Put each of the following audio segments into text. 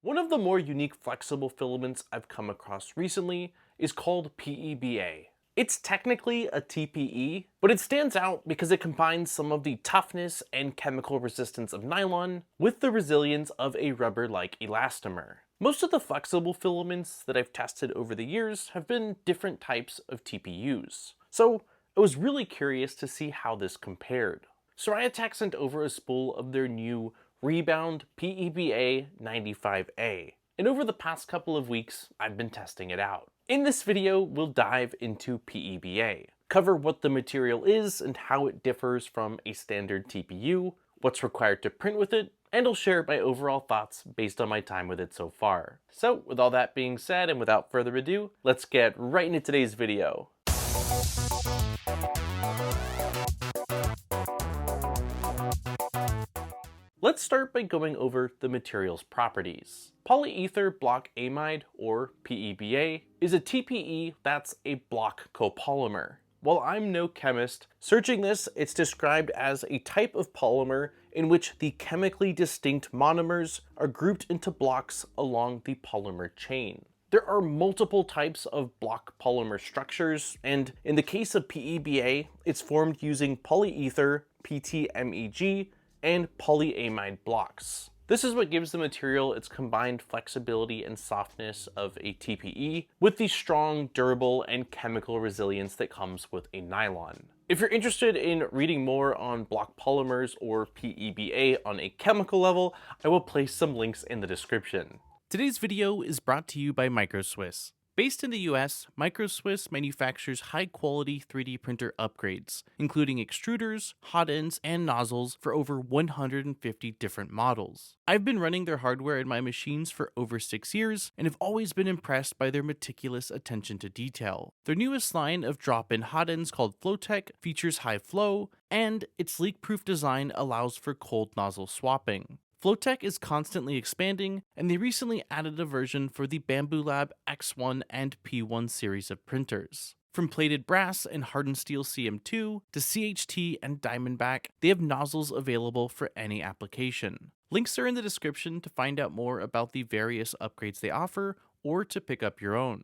One of the more unique flexible filaments I've come across recently is called PEBA. It's technically a TPE, but it stands out because it combines some of the toughness and chemical resistance of nylon with the resilience of a rubber-like elastomer. Most of the flexible filaments that I've tested over the years have been different types of TPUs, so I was really curious to see how this compared. Siraya sent over a spool of their new Rebound PEBA 95A, and over the past couple of weeks, I've been testing it out. In this video, we'll dive into PEBA, cover what the material is and how it differs from a standard TPU, what's required to print with it, and I'll share my overall thoughts based on my time with it so far. So, with all that being said, and without further ado, let's get right into today's video. Let's start by going over the material's properties. Polyether block amide, or PEBA, is a TPE that's a block copolymer. While I'm no chemist, searching this, it's described as a type of polymer in which the chemically distinct monomers are grouped into blocks along the polymer chain. There are multiple types of block polymer structures, and in the case of PEBA, it's formed using polyether, PTMEG, and polyamide blocks. This is what gives the material its combined flexibility and softness of a TPE with the strong, durable, and chemical resilience that comes with a nylon. If you're interested in reading more on block polymers or PEBA on a chemical level, I will place some links in the description. Today's video is brought to you by MicroSwiss. Based in the US, MicroSwiss manufactures high-quality 3D printer upgrades, including extruders, hot ends, and nozzles for over 150 different models. I've been running their hardware in my machines for over 6 years, and have always been impressed by their meticulous attention to detail. Their newest line of drop-in hot ends called FlowTech features high flow, and its leak-proof design allows for cold nozzle swapping. FlowTech is constantly expanding, and they recently added a version for the Bamboo Lab X1 and P1 series of printers. From plated brass and hardened steel CM2 to CHT and Diamondback, they have nozzles available for any application. Links are in the description to find out more about the various upgrades they offer or to pick up your own.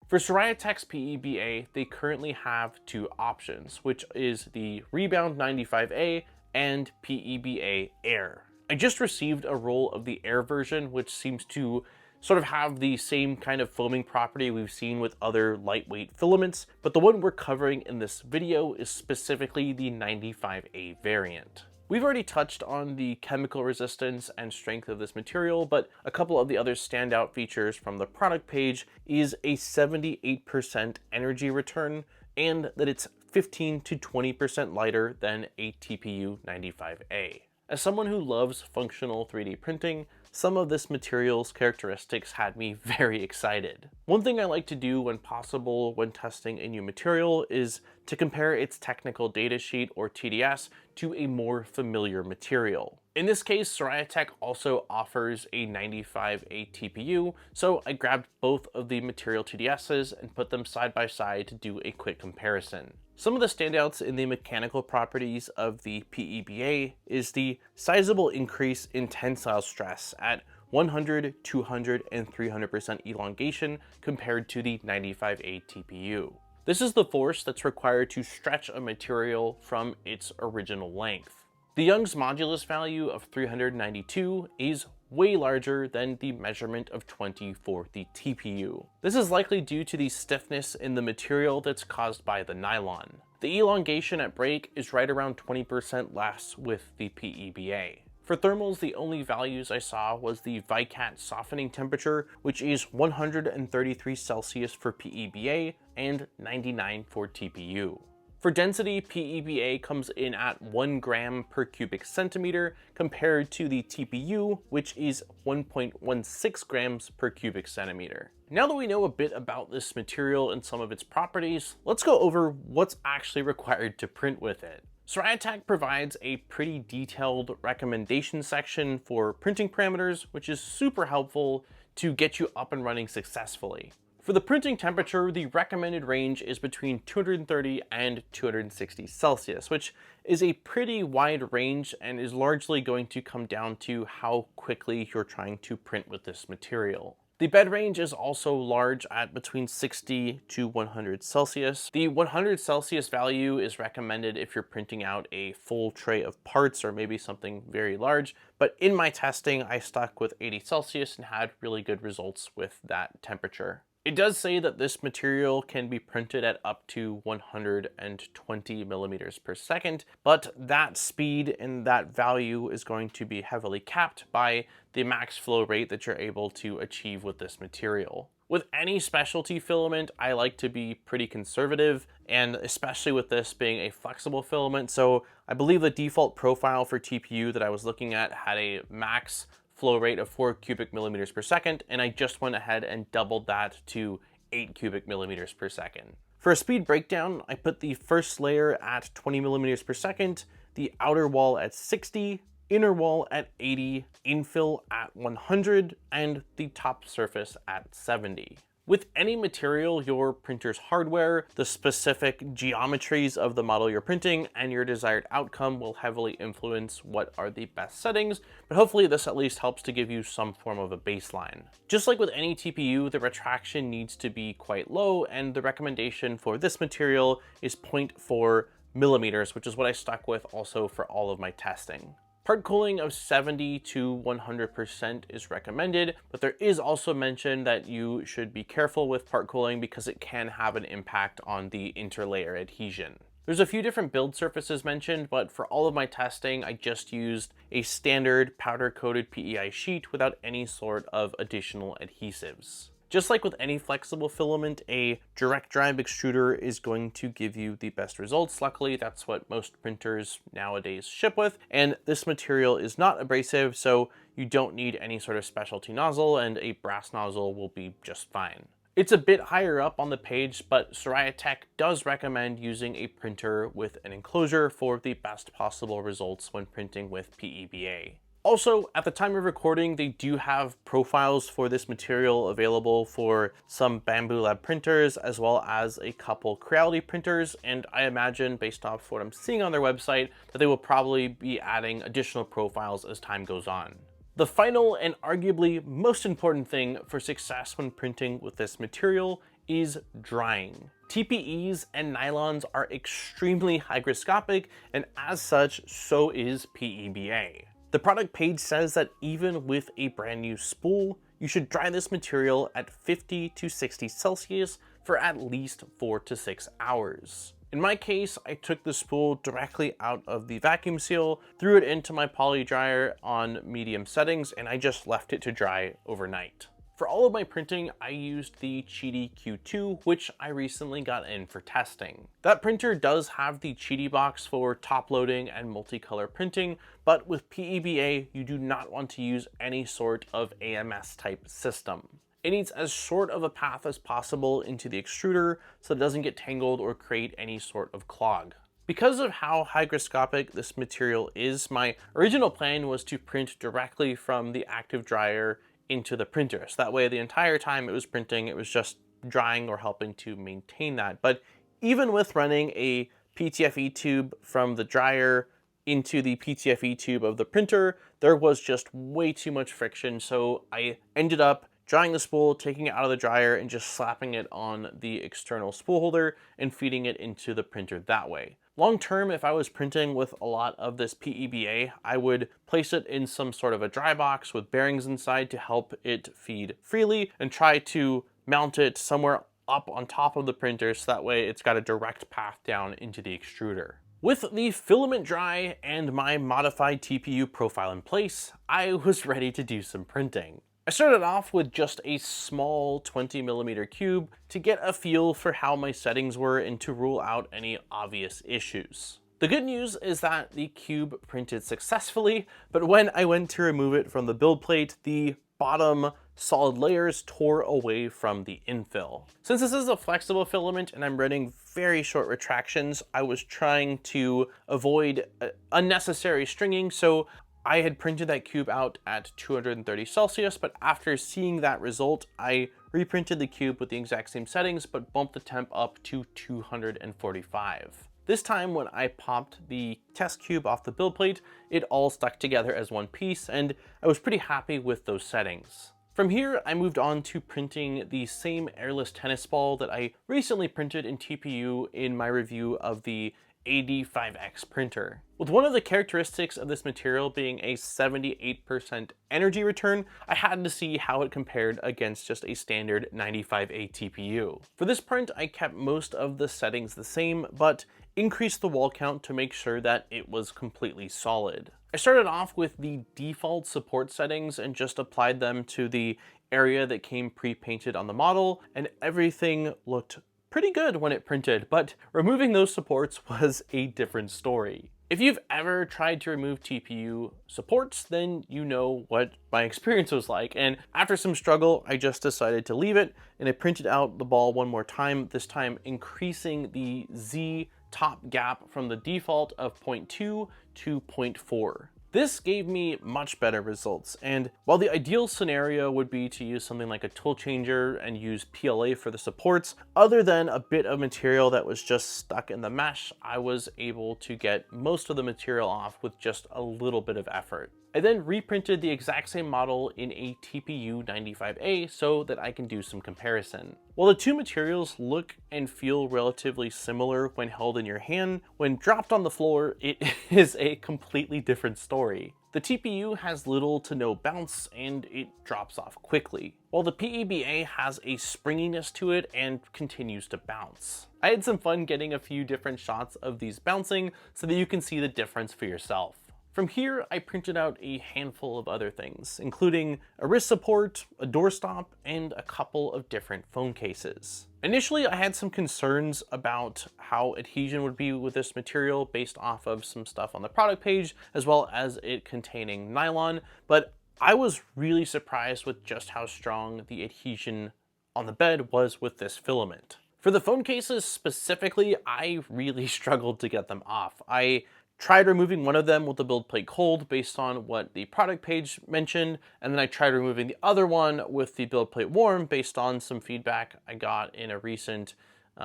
For Siraya PEBA, they currently have two options, which is the Rebound 95A and PEBA Air. I just received a roll of the Air version, which seems to sort of have the same kind of foaming property we've seen with other lightweight filaments, but the one we're covering in this video is specifically the 95A variant. We've already touched on the chemical resistance and strength of this material, but a couple of the other standout features from the product page is a 78% energy return and that it's 15 to 20% lighter than a TPU 95A. As someone who loves functional 3D printing, some of this material's characteristics had me very excited. One thing I like to do when possible when testing a new material is to compare its technical datasheet or TDS to a more familiar material. In this case, Siraya also offers a 95A TPU, so I grabbed both of the material TDSs and put them side by side to do a quick comparison. Some of the standouts in the mechanical properties of the PEBA is the sizable increase in tensile stress at 100, 200, and 300% elongation compared to the 95A TPU. This is the force that's required to stretch a material from its original length. The Young's modulus value of 392 is way larger than the measurement of 20 for the TPU. This is likely due to the stiffness in the material that's caused by the nylon. The elongation at break is right around 20% less with the PEBA. For thermals, the only values I saw was the Vicat softening temperature, which is 133 Celsius for PEBA and 99 for TPU. For density, PEBA comes in at 1 gram per cubic centimeter compared to the TPU, which is 1.16 grams per cubic centimeter. Now that we know a bit about this material and some of its properties, let's go over what's actually required to print with it. Siraya provides a pretty detailed recommendation section for printing parameters, which is super helpful to get you up and running successfully. For the printing temperature, the recommended range is between 230 and 260 Celsius, which is a pretty wide range and is largely going to come down to how quickly you're trying to print with this material. The bed range is also large at between 60 to 100 Celsius. The 100 Celsius value is recommended if you're printing out a full tray of parts or maybe something very large, but in my testing, I stuck with 80 Celsius and had really good results with that temperature. It does say that this material can be printed at up to 120 millimeters per second, but that speed and that value is going to be heavily capped by the max flow rate that you're able to achieve with this material. With any specialty filament, I like to be pretty conservative, and especially with this being a flexible filament. So I believe the default profile for TPU that I was looking at had a max flow rate of 4 cubic millimeters per second, and I just went ahead and doubled that to 8 cubic millimeters per second. For a speed breakdown, I put the first layer at 20 millimeters per second, the outer wall at 60, inner wall at 80, infill at 100, and the top surface at 70. With any material, your printer's hardware, the specific geometries of the model you're printing, and your desired outcome will heavily influence what are the best settings, but hopefully this at least helps to give you some form of a baseline. Just like with any TPU, the retraction needs to be quite low, and the recommendation for this material is 0.4 millimeters, which is what I stuck with also for all of my testing. Part cooling of 70 to 100% is recommended, but there is also mention that you should be careful with part cooling because it can have an impact on the interlayer adhesion. There's a few different build surfaces mentioned, but for all of my testing, I just used a standard powder-coated PEI sheet without any sort of additional adhesives. Just like with any flexible filament, a direct drive extruder is going to give you the best results. Luckily, that's what most printers nowadays ship with, and this material is not abrasive, so you don't need any sort of specialty nozzle, and a brass nozzle will be just fine. It's a bit higher up on the page, but Siraya Tech does recommend using a printer with an enclosure for the best possible results when printing with PEBA. Also, at the time of recording, they do have profiles for this material available for some Bamboo Lab printers, as well as a couple Creality printers, and I imagine, based off what I'm seeing on their website, that they will probably be adding additional profiles as time goes on. The final and arguably most important thing for success when printing with this material is drying. TPEs and nylons are extremely hygroscopic, and as such, so is PEBA. The product page says that even with a brand new spool, you should dry this material at 50 to 60 Celsius for at least 4 to 6 hours. In my case, I took the spool directly out of the vacuum seal, threw it into my poly dryer on medium settings, and I just left it to dry overnight. For all of my printing, I used the Cheedy Q2, which I recently got in for testing. That printer does have the Cheedy box for top loading and multicolor printing, but with PEBA, you do not want to use any sort of AMS type system. It needs as short of a path as possible into the extruder so it doesn't get tangled or create any sort of clog. Because of how hygroscopic this material is, my original plan was to print directly from the active dryer into the printer. So that way the entire time it was printing, it was just drying or helping to maintain that. But even with running a PTFE tube from the dryer into the PTFE tube of the printer, there was just way too much friction. So I ended up drying the spool, taking it out of the dryer, and just slapping it on the external spool holder and feeding it into the printer that way. Long term, if I was printing with a lot of this PEBA, I would place it in some sort of a dry box with bearings inside to help it feed freely, and try to mount it somewhere up on top of the printer so that way it's got a direct path down into the extruder. With the filament dry and my modified TPU profile in place, I was ready to do some printing. I started off with just a small 20mm cube to get a feel for how my settings were and to rule out any obvious issues. The good news is that the cube printed successfully, but when I went to remove it from the build plate, the bottom solid layers tore away from the infill. Since this is a flexible filament and I'm running very short retractions, I was trying to avoid unnecessary stringing, so I had printed that cube out at 230 Celsius, but after seeing that result, I reprinted the cube with the exact same settings, but bumped the temp up to 245. This time when I popped the test cube off the build plate, it all stuck together as one piece, and I was pretty happy with those settings. From here, I moved on to printing the same airless tennis ball that I recently printed in TPU in my review of the AD5X printer. With one of the characteristics of this material being a 78% energy return, I had to see how it compared against just a standard 95A TPU. For this print, I kept most of the settings the same, but increased the wall count to make sure that it was completely solid. I started off with the default support settings and just applied them to the area that came pre-painted on the model, and everything looked pretty good when it printed, but removing those supports was a different story. If you've ever tried to remove TPU supports, then you know what my experience was like, and after some struggle, I just decided to leave it, and I printed out the ball one more time, this time increasing the Z top gap from the default of 0.2 to 0.4. This gave me much better results, and while the ideal scenario would be to use something like a tool changer and use PLA for the supports, other than a bit of material that was just stuck in the mesh, I was able to get most of the material off with just a little bit of effort. I then reprinted the exact same model in a TPU 95A so that I can do some comparison. While the two materials look and feel relatively similar when held in your hand, when dropped on the floor, it is a completely different story. The TPU has little to no bounce and it drops off quickly, while the PEBA has a springiness to it and continues to bounce. I had some fun getting a few different shots of these bouncing so that you can see the difference for yourself. From here, I printed out a handful of other things, including a wrist support, a doorstop, and a couple of different phone cases. Initially, I had some concerns about how adhesion would be with this material based off of some stuff on the product page, as well as it containing nylon, but I was really surprised with just how strong the adhesion on the bed was with this filament. For the phone cases specifically, I really struggled to get them off. I tried removing one of them with the build plate cold based on what the product page mentioned, and then I tried removing the other one with the build plate warm based on some feedback I got in a recent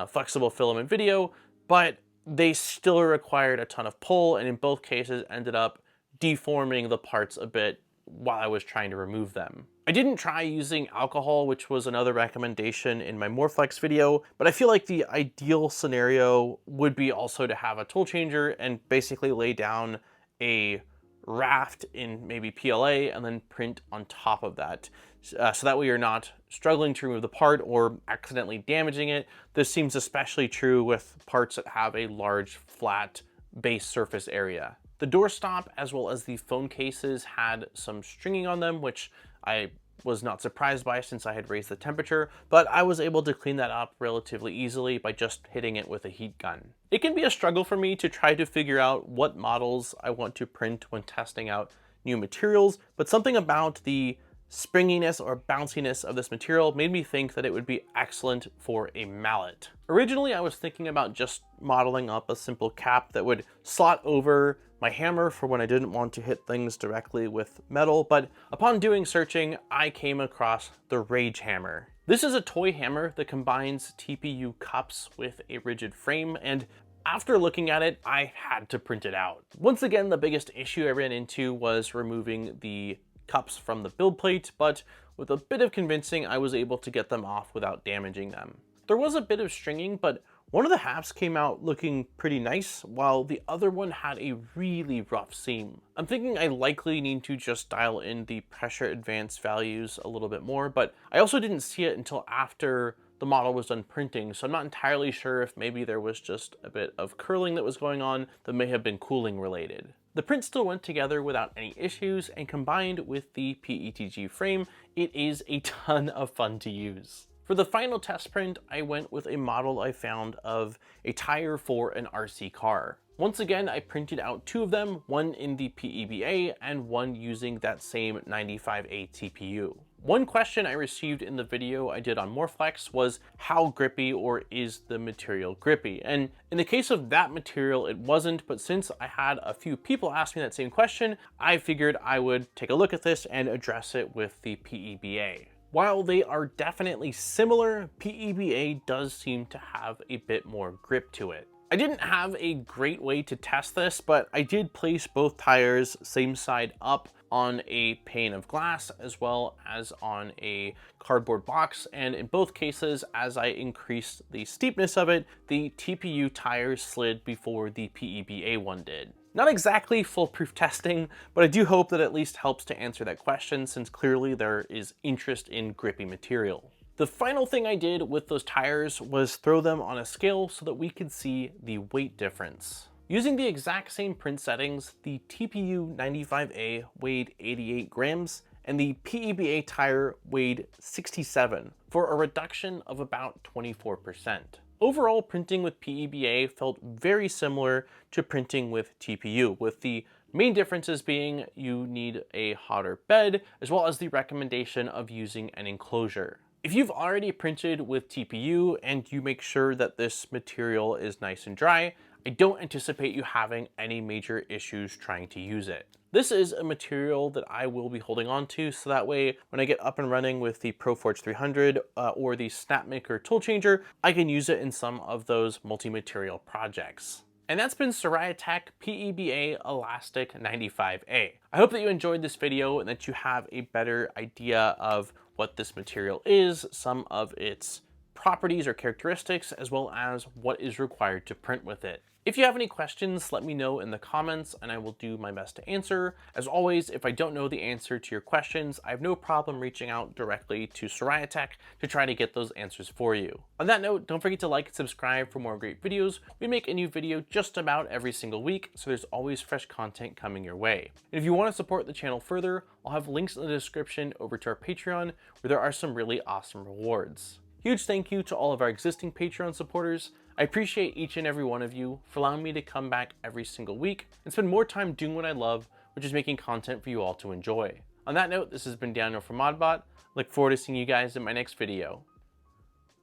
flexible filament video, but they still required a ton of pull, and in both cases ended up deforming the parts a bit while I was trying to remove them. I didn't try using alcohol, which was another recommendation in my Moreflex video, but I feel like the ideal scenario would be also to have a tool changer and basically lay down a raft in maybe PLA and then print on top of that. So that way you're not struggling to remove the part or accidentally damaging it. This seems especially true with parts that have a large flat base surface area. The doorstop as well as the phone cases had some stringing on them, which I was not surprised by since I had raised the temperature, but I was able to clean that up relatively easily by just hitting it with a heat gun. It can be a struggle for me to try to figure out what models I want to print when testing out new materials, but something about the springiness or bounciness of this material made me think that it would be excellent for a mallet. Originally, I was thinking about just modeling up a simple cap that would slot over my hammer for when I didn't want to hit things directly with metal, but upon doing searching, I came across the Rage Hammer. This is a toy hammer that combines TPU cups with a rigid frame, and after looking at it, I had to print it out. Once again, the biggest issue I ran into was removing the cups from the build plate, but with a bit of convincing, I was able to get them off without damaging them. There was a bit of stringing, but one of the halves came out looking pretty nice, while the other one had a really rough seam. I'm thinking I likely need to just dial in the pressure advance values a little bit more, but I also didn't see it until after the model was done printing, so I'm not entirely sure if maybe there was just a bit of curling that was going on that may have been cooling related. The print still went together without any issues, and combined with the PETG frame, it is a ton of fun to use. For the final test print, I went with a model I found of a tire for an RC car. Once again, I printed out two of them, one in the PEBA and one using that same 95A TPU. One question I received in the video I did on Morflex was how grippy or is the material grippy? And in the case of that material, it wasn't, but since I had a few people ask me that same question, I figured I would take a look at this and address it with the PEBA. While they are definitely similar, PEBA does seem to have a bit more grip to it. I didn't have a great way to test this, but I did place both tires same side up on a pane of glass as well as on a cardboard box, and in both cases, as I increased the steepness of it, the TPU tires slid before the PEBA one did. Not exactly foolproof testing, but I do hope that at least helps to answer that question, since clearly there is interest in grippy material. The final thing I did with those tires was throw them on a scale so that we could see the weight difference. Using the exact same print settings, the TPU 95A weighed 88 grams and the PEBA tire weighed 67 for a reduction of about 24%. Overall, printing with PEBA felt very similar to printing with TPU, with the main differences being you need a hotter bed, as well as the recommendation of using an enclosure. If you've already printed with TPU and you make sure that this material is nice and dry, I don't anticipate you having any major issues trying to use it. This is a material that I will be holding on to, so that way when I get up and running with the ProForge 300 or the Snapmaker tool changer, I can use it in some of those multi-material projects. And that's been Siraya Tech PEBA Elastic 95A. I hope that you enjoyed this video and that you have a better idea of what this material is, some of its properties or characteristics, as well as what is required to print with it. If you have any questions, let me know in the comments and I will do my best to answer. As always, if I don't know the answer to your questions, I have no problem reaching out directly to Siraya Tech to try to get those answers for you. On that note, don't forget to like and subscribe for more great videos. We make a new video just about every single week, so there's always fresh content coming your way. And if you want to support the channel further, I'll have links in the description over to our Patreon, where there are some really awesome rewards. Huge thank you to all of our existing Patreon supporters. I appreciate each and every one of you for allowing me to come back every single week and spend more time doing what I love, which is making content for you all to enjoy. On that note, this has been Daniel from Modbot. Look forward to seeing you guys in my next video.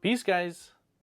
Peace, guys.